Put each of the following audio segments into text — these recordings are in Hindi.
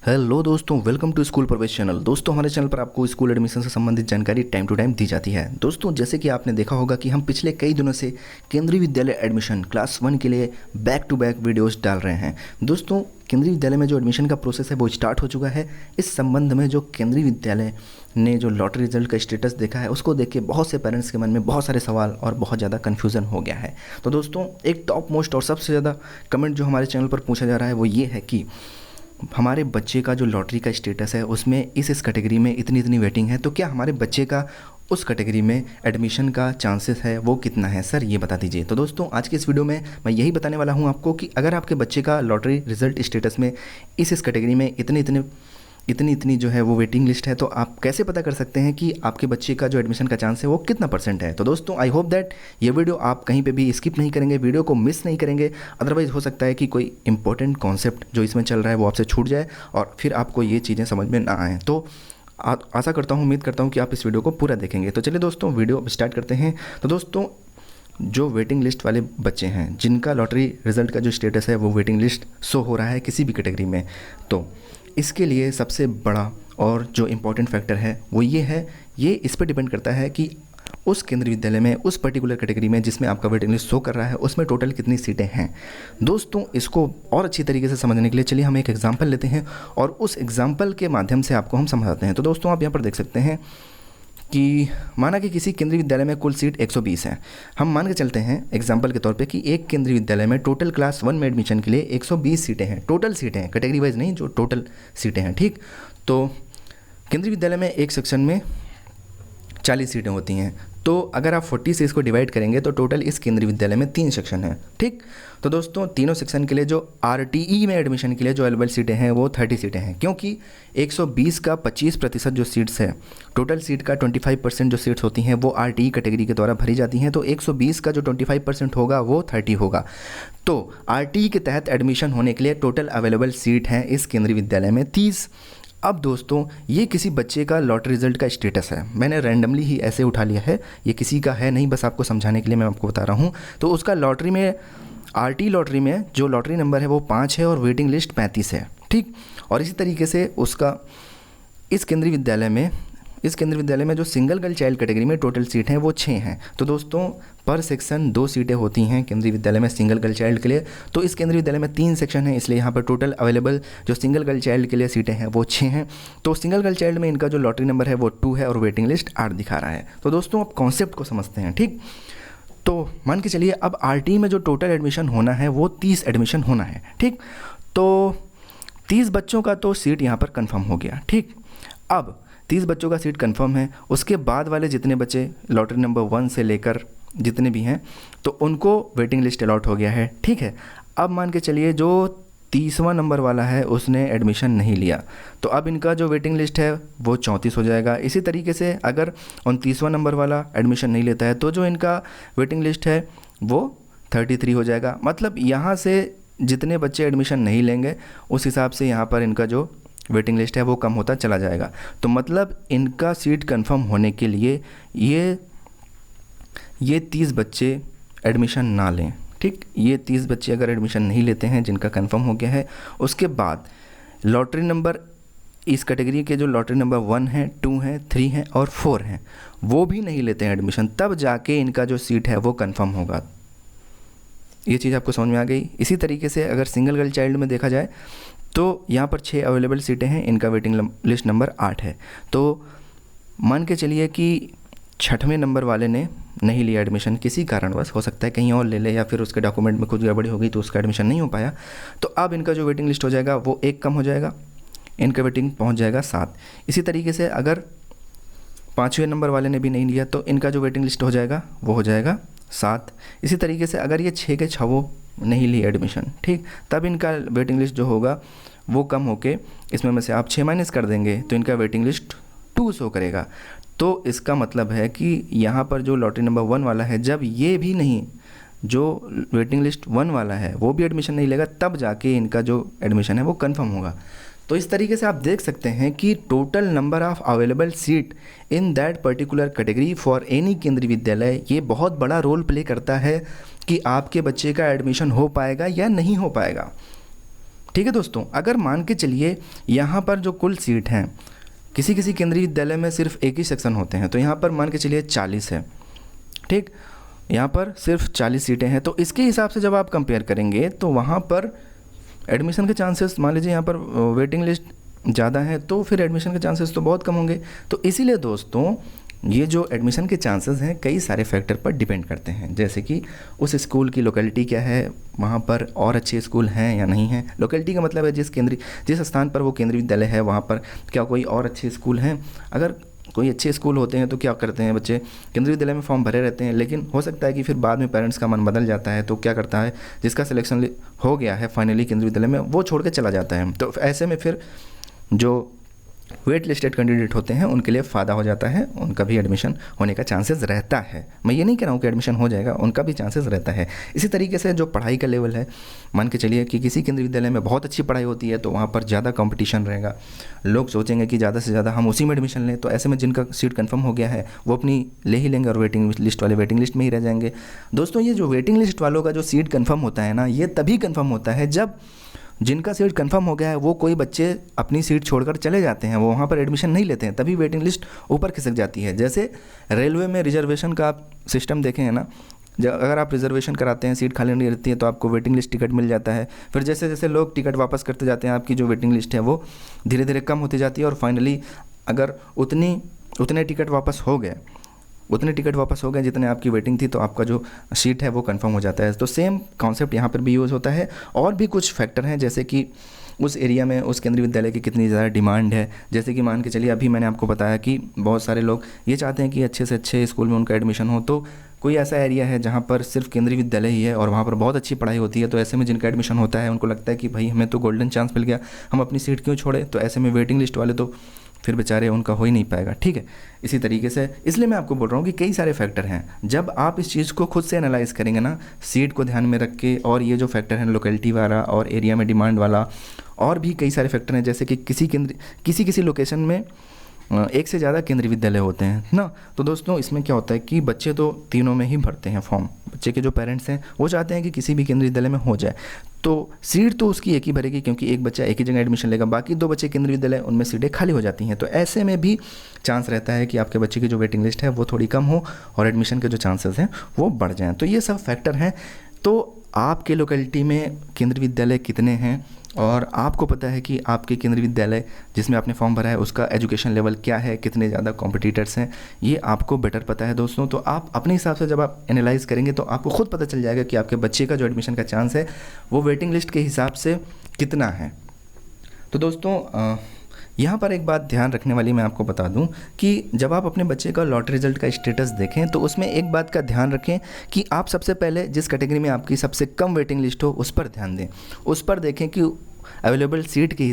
हेलो दोस्तों, वेलकम टू स्कूल प्रवेश चैनल। दोस्तों, हमारे चैनल पर आपको स्कूल एडमिशन से संबंधित जानकारी टाइम टू टाइम दी जाती है। दोस्तों, जैसे कि आपने देखा होगा कि हम पिछले कई दिनों से केंद्रीय विद्यालय एडमिशन क्लास 1 के लिए बैक टू बैक वीडियोस डाल रहे हैं। दोस्तों, केंद्रीय विद्यालय में जो एडमिशन का प्रोसेस है वो स्टार्ट हो चुका है। इस संबंध में जो केंद्रीय विद्यालय ने जो लॉटरी रिजल्ट का स्टेटस देखा है उसको देख के बहुत से पेरेंट्स के मन में बहुत सारे सवाल और बहुत ज़्यादा कन्फ्यूज़न हो गया है। तो दोस्तों, एक टॉप मोस्ट और सबसे ज़्यादा कमेंट जो हमारे चैनल पर पूछा जा रहा है वो ये है कि हमारे बच्चे का जो लॉटरी का स्टेटस है उसमें इस कैटेगरी में इतनी वेटिंग है, तो क्या हमारे बच्चे का उस कैटेगरी में एडमिशन का चांसेस है वो कितना है, सर ये बता दीजिए। तो दोस्तों, आज के इस वीडियो में मैं यही बताने वाला हूं आपको कि अगर आपके बच्चे का लॉटरी रिजल्ट स्टेटस में इस कैटेगरी में इतनी जो है वो वेटिंग लिस्ट है, तो आप कैसे पता कर सकते हैं कि आपके बच्चे का जो एडमिशन का चांस है वो कितना परसेंट है। तो दोस्तों, आई होप दैट ये वीडियो आप कहीं पे भी स्किप नहीं करेंगे, वीडियो को मिस नहीं करेंगे। अदरवाइज़ हो सकता है कि कोई इंपॉर्टेंट कॉन्सेप्ट जो इसमें चल रहा है वो आपसे छूट जाए और फिर आपको ये चीज़ें समझ में ना आएँ। तो आशा करता हूँ, उम्मीद करता हूँ कि आप इस वीडियो को पूरा देखेंगे। तो चलिए दोस्तों, वीडियो स्टार्ट करते हैं। तो दोस्तों, जो वेटिंग लिस्ट वाले बच्चे हैं जिनका लॉटरी रिजल्ट का जो स्टेटस है वो वेटिंग लिस्ट शो हो रहा है किसी भी कैटेगरी में, तो इसके लिए सबसे बड़ा और जो इम्पोर्टेंट फैक्टर है वो ये इस पर डिपेंड करता है कि उस केंद्रीय विद्यालय में उस पर्टिकुलर कैटेगरी में जिसमें आपका वेटिंग लिस्ट शो कर रहा है उसमें टोटल कितनी सीटें हैं। दोस्तों, इसको और अच्छी तरीके से समझने के लिए चलिए हम एक एग्जांपल लेते हैं और उस एग्जांपल के माध्यम से आपको हम समझाते हैं। तो दोस्तों, आप यहाँ पर देख सकते हैं कि माना कि किसी केंद्रीय विद्यालय में कुल सीट 120 है। हम मान के चलते हैं एग्जाम्पल के तौर पे कि एक केंद्रीय विद्यालय में टोटल क्लास 1 में एडमिशन के लिए 120 सीटें हैं, टोटल सीटें हैं, कैटेगरी वाइज नहीं, जो टोटल सीटें हैं। ठीक, तो केंद्रीय विद्यालय में एक सेक्शन में 40 सीटें होती हैं, तो अगर आप 40 से इसको डिवाइड करेंगे तो टोटल इस केंद्रीय विद्यालय में 3 सेक्शन हैं। ठीक, तो दोस्तों, तीनों सेक्शन के लिए जो आरटीई में एडमिशन के लिए जो अवेलेबल सीटें हैं वो 30 सीटें हैं, क्योंकि 120 का 25% जो सीट्स है, टोटल सीट का 25% जो सीट्स होती हैं वो आरटीई कैटेगरी के द्वारा भरी जाती हैं, तो 120 का जो 25% होगा वो 30 होगा। तो आरटीई के तहत एडमिशन होने के लिए टोटल अवेलेबल सीट हैं इस केंद्रीय विद्यालय में 30। अब दोस्तों, ये किसी बच्चे का लॉटरी रिजल्ट का स्टेटस है, मैंने रैंडमली ही ऐसे उठा लिया है, ये किसी का है नहीं, बस आपको समझाने के लिए मैं आपको बता रहा हूँ। तो उसका लॉटरी में आरटी लॉटरी में जो लॉटरी नंबर है वो 5 है और वेटिंग लिस्ट 35 है। ठीक, और इसी तरीके से उसका इस केंद्रीय विद्यालय में जो सिंगल गर्ल चाइल्ड कैटेगरी में टोटल सीट हैं वो 6 हैं। तो दोस्तों, पर सेक्शन 2 सीटें होती हैं केंद्रीय विद्यालय में सिंगल गर्ल चाइल्ड के लिए, तो इस केंद्रीय विद्यालय में 3 सेक्शन हैं, इसलिए यहाँ पर टोटल अवेलेबल जो सिंगल गर्ल चाइल्ड के लिए सीटें हैं वो 6 हैं। तो सिंगल गर्ल चाइल्ड में इनका जो लॉटरी नंबर है वो 2 है और वेटिंग लिस्ट 8 दिखा रहा है। तो दोस्तों, आप कॉन्सेप्ट को समझते हैं। ठीक, तो मान के चलिए अब आरटी में जो टोटल एडमिशन होना है वो 30 एडमिशन होना है। ठीक, तो 30 बच्चों का तो सीट यहाँ पर कंफर्म हो गया। ठीक, अब 30 बच्चों का सीट कंफर्म है, उसके बाद वाले जितने बच्चे लॉटरी नंबर 1 से लेकर जितने भी हैं तो उनको वेटिंग लिस्ट अलॉट हो गया है। ठीक है, अब मान के चलिए जो 30वां नंबर वाला है उसने एडमिशन नहीं लिया, तो अब इनका जो वेटिंग लिस्ट है वो 34 हो जाएगा। इसी तरीके से अगर 29वां नंबर वाला एडमिशन नहीं लेता है तो जो इनका वेटिंग लिस्ट है वो 33 हो जाएगा। मतलब यहाँ से जितने बच्चे एडमिशन नहीं लेंगे उस हिसाब से यहाँ पर इनका जो वेटिंग लिस्ट है वो कम होता चला जाएगा। तो मतलब इनका सीट कंफर्म होने के लिए ये 30 बच्चे एडमिशन ना लें। ठीक, ये 30 बच्चे अगर एडमिशन नहीं लेते हैं जिनका कंफर्म हो गया है, उसके बाद लॉटरी नंबर इस कैटेगरी के जो लॉटरी नंबर 1 है, 2 है, 3 है और 4 हैं वो भी नहीं लेते हैं एडमिशन, तब जाके इनका जो सीट है वो कंफर्म होगा। ये चीज़ आपको समझ में आ गई। इसी तरीके से अगर सिंगल गर्ल चाइल्ड में देखा जाए तो यहाँ पर 6 अवेलेबल सीटें हैं, इनका वेटिंग लिस्ट नंबर 8 है। तो मान के चलिए कि 6वें नंबर वाले ने नहीं लिया एडमिशन किसी कारणवश, हो सकता है कहीं और ले ले या फिर उसके डॉक्यूमेंट में कुछ गड़बड़ी हो गई तो उसका एडमिशन नहीं हो पाया, तो अब इनका जो वेटिंग लिस्ट हो जाएगा वो 1 कम हो जाएगा, इनका वेटिंग पहुंच जाएगा 7। इसी तरीके से अगर 5वें नंबर वाले ने भी नहीं लिया तो इनका जो वेटिंग लिस्ट हो जाएगा वो हो जाएगा 7। इसी तरीके से अगर ये 6 के 6 नहीं ली एडमिशन, ठीक, तब इनका वेटिंग लिस्ट जो होगा वो कम होके इसमें से आप 6 माइनस कर देंगे तो इनका वेटिंग लिस्ट 2 शो करेगा। तो इसका मतलब है कि यहाँ पर जो लॉटरी नंबर 1 वाला है, जब ये भी नहीं, जो वेटिंग लिस्ट 1 वाला है वो भी एडमिशन नहीं लेगा, तब जाके इनका जो एडमिशन है वो कंफर्म होगा। तो इस तरीके से आप देख सकते हैं कि total number of available seat in that particular category for any केंद्रीय विद्यालय ये बहुत बड़ा रोल प्ले करता है कि आपके बच्चे का एडमिशन हो पाएगा या नहीं हो पाएगा। ठीक है दोस्तों, अगर मान के चलिए यहाँ पर जो कुल सीट हैं, किसी किसी केंद्रीय विद्यालय में सिर्फ एक ही सेक्शन होते हैं, तो यहाँ पर मान के चलिए 40 है, ठीक, यहाँ पर सिर्फ 40 सीटें हैं। तो इसके हिसाब से जब आप कंपेयर करेंगे तो वहाँ पर एडमिशन के चांसेस, मान लीजिए यहाँ पर वेटिंग लिस्ट ज़्यादा है तो फिर एडमिशन के चांसेस तो बहुत कम होंगे। तो इसीलिए दोस्तों ये जो एडमिशन के चांसेस हैं कई सारे फैक्टर पर डिपेंड करते हैं, जैसे कि उस स्कूल की लोकेलिटी क्या है, वहाँ पर और अच्छे स्कूल हैं या नहीं हैं। लोकेलिटी का मतलब है जिस स्थान पर वो केंद्रीय विद्यालय है वहाँ पर क्या कोई और अच्छे स्कूल हैं। अगर कोई अच्छे स्कूल होते हैं तो क्या करते हैं बच्चे, केंद्रीय विद्यालय में फॉर्म भरे रहते हैं, लेकिन हो सकता है कि फिर बाद में पेरेंट्स का मन बदल जाता है, तो क्या करता है, जिसका सिलेक्शन हो गया है फाइनली केंद्रीय विद्यालय में, वो छोड़ के चला जाता है। तो ऐसे में फिर जो वेट लिस्टेड कैंडिडेट होते हैं उनके लिए फ़ायदा हो जाता है, उनका भी एडमिशन होने का चांसेस रहता है। मैं ये नहीं कह रहा हूँ कि एडमिशन हो जाएगा, उनका भी चांसेस रहता है। इसी तरीके से जो पढ़ाई का लेवल है, मान के चलिए कि किसी केंद्रीय विद्यालय में बहुत अच्छी पढ़ाई होती है तो वहाँ पर ज़्यादा कंपटीशन रहेगा, लोग सोचेंगे कि ज़्यादा से ज़्यादा हम उसी में एडमिशन लें। तो ऐसे में जिनका सीट कन्फर्म हो गया है वो अपनी ले ही लेंगे और वेटिंग लिस्ट वाले वेटिंग लिस्ट में ही रह जाएंगे। दोस्तों ये जो वेटिंग लिस्ट वालों का जो सीट कन्फर्म होता है ना, ये तभी कन्फर्म होता है जब जिनका सीट कंफर्म हो गया है वो कोई बच्चे अपनी सीट छोड़कर चले जाते हैं, वो वहाँ पर एडमिशन नहीं लेते हैं, तभी वेटिंग लिस्ट ऊपर खिसक जाती है। जैसे रेलवे में रिजर्वेशन का आप सिस्टम देखें है ना, अगर आप रिजर्वेशन कराते हैं, सीट खाली नहीं रहती है तो आपको वेटिंग लिस्ट टिकट मिल जाता है। फिर जैसे जैसे लोग टिकट वापस करते जाते हैं, आपकी जो वेटिंग लिस्ट है वो धीरे धीरे कम होती जाती है और फाइनली अगर उतने टिकट वापस हो गए जितने आपकी वेटिंग थी, तो आपका जो सीट है वो कंफर्म हो जाता है। तो सेम कॉन्सेप्ट यहाँ पर भी यूज़ होता है। और भी कुछ फैक्टर हैं, जैसे कि उस एरिया में उस केंद्रीय विद्यालय की कितनी ज़्यादा डिमांड है। जैसे कि मान के चलिए अभी मैंने आपको बताया कि बहुत सारे लोग ये चाहते हैं कि अच्छे से अच्छे स्कूल में उनका एडमिशन हो, तो कोई ऐसा एरिया है जहाँ पर सिर्फ केंद्रीय विद्यालय ही है और वहाँ पर बहुत अच्छी पढ़ाई होती है, तो ऐसे में जिनका एडमिशन होता है उनको लगता है कि भाई हमें तो गोल्डन चांस मिल गया, हम अपनी सीट क्यों छोड़े। तो ऐसे में वेटिंग लिस्ट वाले तो फिर बेचारे उनका हो ही नहीं पाएगा, ठीक है। इसी तरीके से इसलिए मैं आपको बोल रहा हूँ कि कई सारे फैक्टर हैं, जब आप इस चीज़ को खुद से एनालाइज करेंगे ना, सीट को ध्यान में रख के, और ये जो फैक्टर हैं लोकेलिटी वाला और एरिया में डिमांड वाला, और भी कई सारे फैक्टर हैं, जैसे कि किसी लोकेशन में एक से ज़्यादा केंद्रीय विद्यालय होते हैं ना। तो दोस्तों इसमें क्या होता है कि बच्चे तो तीनों में ही भरते हैं फॉर्म, बच्चे के जो पेरेंट्स हैं वो चाहते हैं कि किसी भी केंद्रीय विद्यालय में हो जाए, तो सीट तो उसकी एक ही भरेगी क्योंकि एक बच्चा एक ही जगह एडमिशन लेगा, बाकी 2 बच्चे केंद्रीय विद्यालय उनमें सीटें खाली हो जाती हैं। तो ऐसे में भी चांस रहता है कि आपके बच्चे की जो वेटिंग लिस्ट है वो थोड़ी कम हो और एडमिशन के जो चांसेस हैं वो बढ़ जाएँ। तो ये सब फैक्टर हैं। तो आपके लोकेलिटी में केंद्रीय विद्यालय कितने हैं और आपको पता है कि आपके केंद्रीय विद्यालय जिसमें आपने फॉर्म भरा है उसका एजुकेशन लेवल क्या है, कितने ज़्यादा कॉम्पिटिटर्स हैं, ये आपको बेटर पता है दोस्तों। तो आप अपने हिसाब से जब आप एनालाइज करेंगे तो आपको खुद पता चल जाएगा कि आपके बच्चे का जो एडमिशन का चांस है वो वेटिंग लिस्ट के हिसाब से कितना है। तो दोस्तों यहाँ पर एक बात ध्यान रखने वाली मैं आपको बता दूं कि जब आप अपने बच्चे का लॉटरी रिजल्ट का स्टेटस देखें तो उसमें एक बात का ध्यान रखें कि आप सबसे पहले जिस कैटेगरी में आपकी सबसे कम वेटिंग लिस्ट हो उस पर ध्यान दें, उस पर देखें कि अवेलेबल सीट के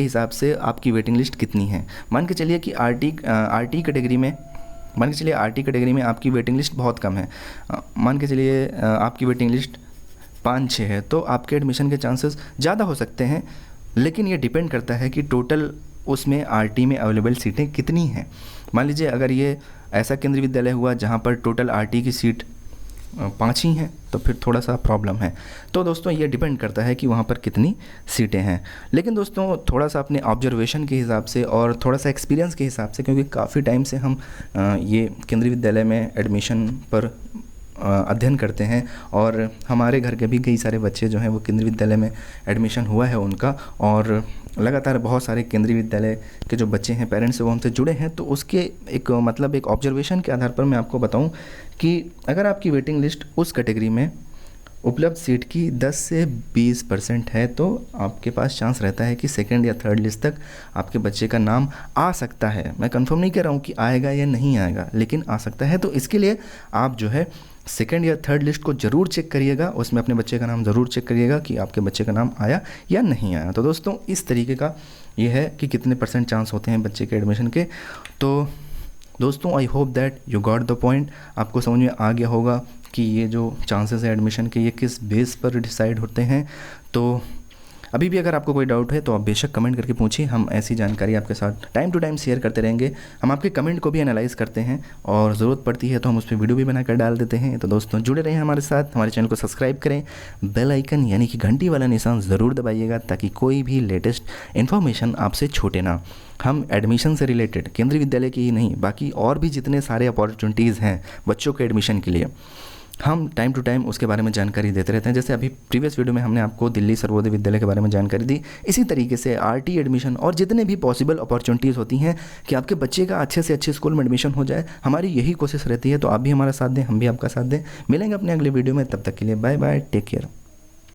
हिसाब से आपकी वेटिंग लिस्ट कितनी है। मान के चलिए कि आरटी कैटेगरी में आपकी वेटिंग लिस्ट बहुत कम है, मान के चलिए आपकी वेटिंग लिस्ट 5-6 है, तो आपके एडमिशन के चांसेस ज़्यादा हो सकते हैं। लेकिन ये डिपेंड करता है कि टोटल उसमें आरटी में अवेलेबल सीटें कितनी हैं। मान लीजिए अगर ये ऐसा केंद्रीय विद्यालय हुआ जहाँ पर टोटल आरटी की सीट 5 ही हैं तो फिर थोड़ा सा प्रॉब्लम है। तो दोस्तों ये डिपेंड करता है कि वहाँ पर कितनी सीटें हैं। लेकिन दोस्तों थोड़ा सा अपने ऑब्जर्वेशन के हिसाब से और थोड़ा सा एक्सपीरियंस के हिसाब से, क्योंकि काफ़ी टाइम से हम ये केंद्रीय विद्यालय में एडमिशन पर अध्ययन करते हैं और हमारे घर के भी कई सारे बच्चे जो हैं वो केंद्रीय विद्यालय में एडमिशन हुआ है उनका, और लगातार बहुत सारे केंद्रीय विद्यालय के जो बच्चे हैं पेरेंट्स वो हमसे जुड़े हैं। तो उसके एक ऑब्जर्वेशन के आधार पर मैं आपको बताऊं कि अगर आपकी वेटिंग लिस्ट उस कैटेगरी में उपलब्ध सीट की 10 से 20% है तो आपके पास चांस रहता है कि सेकंड या थर्ड लिस्ट तक आपके बच्चे का नाम आ सकता है। मैं कंफर्म नहीं कह रहा हूँ कि आएगा या नहीं आएगा, लेकिन आ सकता है। तो इसके लिए आप जो है सेकंड या थर्ड लिस्ट को ज़रूर चेक करिएगा, उसमें अपने बच्चे का नाम ज़रूर चेक करिएगा कि आपके बच्चे का नाम आया या नहीं आया। तो दोस्तों इस तरीके का ये है कि कितने % चांस होते हैं बच्चे के एडमिशन के। तो दोस्तों I hope that you got the point, आपको समझ में आ गया होगा कि ये जो चांसेस है एडमिशन के ये किस बेस पर डिसाइड होते हैं। तो अभी भी अगर आपको कोई डाउट है तो आप बेशक कमेंट करके पूछिए, हम ऐसी जानकारी आपके साथ टाइम टू टाइम शेयर करते रहेंगे। हम आपके कमेंट को भी एनालाइज़ करते हैं और ज़रूरत पड़ती है तो हम उस पर वीडियो भी बनाकर डाल देते हैं। तो दोस्तों जुड़े रहें हमारे साथ, हमारे चैनल को सब्सक्राइब करें, बेल आइकन यानी कि घंटी वाला निशान ज़रूर दबाइएगा ताकि कोई भी लेटेस्ट इन्फॉर्मेशन आपसे छूटे ना। हम एडमिशन से रिलेटेड केंद्रीय विद्यालय की ही नहीं, बाकी और भी जितने सारे अपॉर्चुनिटीज़ हैं बच्चों के एडमिशन के लिए, हम टाइम टू टाइम उसके बारे में जानकारी देते रहते हैं। जैसे अभी प्रीवियस वीडियो में हमने आपको दिल्ली सर्वोदय विद्यालय के बारे में जानकारी दी, इसी तरीके से आरटी एडमिशन और जितने भी पॉसिबल अपॉर्चुनिटीज़ होती हैं कि आपके बच्चे का अच्छे से अच्छे स्कूल में एडमिशन हो जाए, हमारी यही कोशिश रहती है। तो आप भी हमारा साथ दें, हम भी आपका साथ दें। मिलेंगे अपने अगले वीडियो में, तब तक के लिए बाय बाय, टेक केयर।